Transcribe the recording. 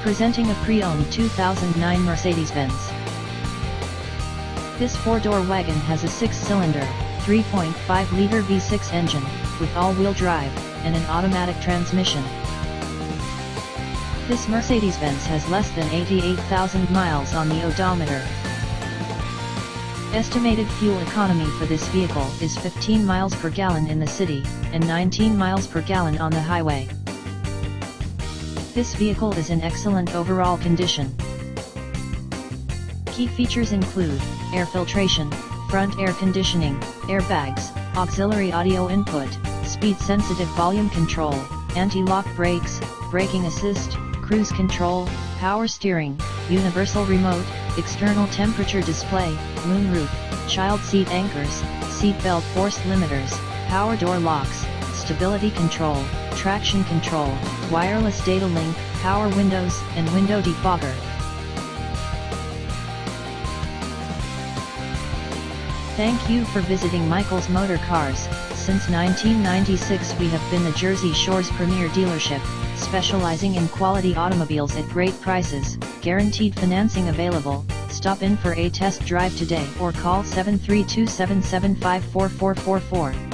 Presenting a pre-owned 2009 Mercedes-Benz. This four-door wagon has a six-cylinder, 3.5-liter V6 engine, with all-wheel drive, and an automatic transmission. This Mercedes-Benz has less than 88,000 miles on the odometer. Estimated fuel economy for this vehicle is 15 miles per gallon in the city, and 19 miles per gallon on the highway. This vehicle is in excellent overall condition. Key features include air filtration, front air conditioning, airbags, auxiliary audio input, speed-sensitive volume control, anti-lock brakes, braking assist, cruise control, power steering, universal remote, external temperature display, moonroof, child seat anchors, seat belt force limiters, power door locks, stability control, traction control, wireless data link, power windows, and window defogger. Thank you for visiting Michael's Motorcars. Since 1996 we have been the Jersey Shore's premier dealership, specializing in quality automobiles at great prices, guaranteed financing available. Stop in for a test drive today or call 732-775-4444.